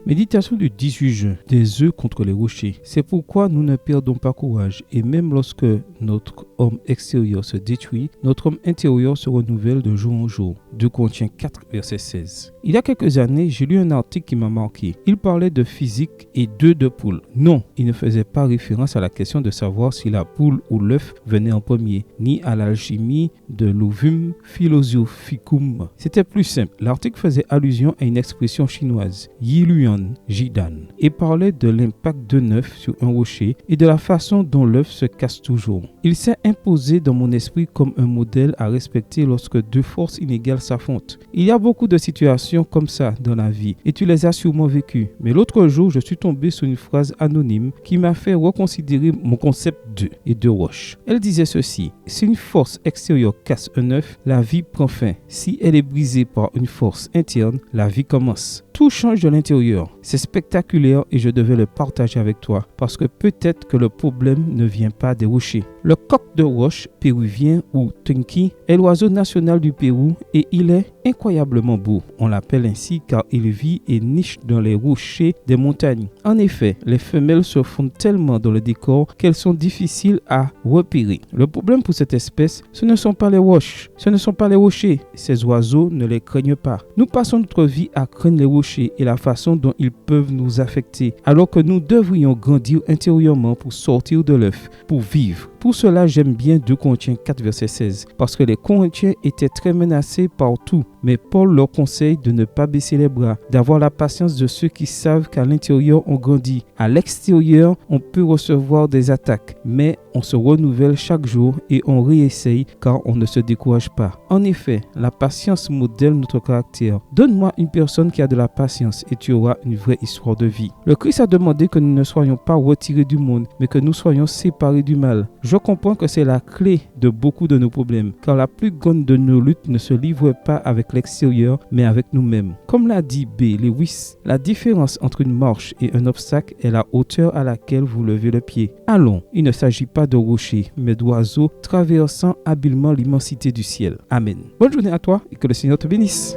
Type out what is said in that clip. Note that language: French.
Méditation du 18 juin, des œufs contre les rochers. C'est pourquoi nous ne perdons pas courage et même lorsque notre homme extérieur se détruit, notre homme intérieur se renouvelle de jour en jour. 2 Corinthiens 4, verset 16. Il y a quelques années, j'ai lu un article qui m'a marqué. Il parlait de physique et d'œufs de poule. Non, il ne faisait pas référence à la question de savoir si la poule ou l'œuf venait en premier, ni à l'alchimie de l'ovum philosophicum. C'était plus simple. L'article faisait allusion à une expression chinoise, Yi Luan Jidan, et parlait de l'impact d'un œuf sur un rocher et de la façon dont l'œuf se casse toujours. Il s'est imposé dans mon esprit comme un modèle à respecter lorsque deux forces inégales s'affrontent. Il y a beaucoup de situations comme ça dans la vie et tu les as sûrement vécues. Mais l'autre jour, je suis tombé sur une phrase anonyme qui m'a fait reconsidérer mon concept d'œuf et de roche. Elle disait ceci: si une force extérieure casse un œuf, la vie prend fin. Si elle est brisée par une force interne, la vie commence. Tout change de l'intérieur. C'est spectaculaire et je devais le partager avec toi parce que peut-être que le problème ne vient pas des rochers. Le coq de roche péruvien ou tunqui est l'oiseau national du Pérou et il est incroyablement beau. On l'appelle ainsi car il vit et niche dans les rochers des montagnes. En effet, les femelles se fondent tellement dans le décor qu'elles sont difficiles à repérer. Le problème pour cette espèce, ce ne sont pas les roches, ce ne sont pas les rochers. Ces oiseaux ne les craignent pas. Nous passons notre vie à craindre les rochers et la façon dont ils peuvent nous affecter, alors que nous devrions grandir intérieurement pour sortir de l'œuf, pour vivre. Pour cela, j'aime bien 2 Corinthiens 4, verset 16, parce que les Corinthiens étaient très menacés partout. Mais Paul leur conseille de ne pas baisser les bras, d'avoir la patience de ceux qui savent qu'à l'intérieur on grandit. À l'extérieur, on peut recevoir des attaques, mais on se renouvelle chaque jour et on réessaye car on ne se décourage pas. En effet, la patience modèle notre caractère. Donne-moi une personne qui a de la patience et tu auras une vraie histoire de vie. Le Christ a demandé que nous ne soyons pas retirés du monde, mais que nous soyons séparés du mal. Je comprends que c'est la clé de beaucoup de nos problèmes, car la plus grande de nos luttes ne se livre pas avec l'extérieur, mais avec nous-mêmes. Comme l'a dit B. Lewis, la différence entre une marche et un obstacle est la hauteur à laquelle vous levez le pied. Allons, il ne s'agit pas de rochers, mais d'oiseaux traversant habilement l'immensité du ciel. Amen. Bonne journée à toi et que le Seigneur te bénisse.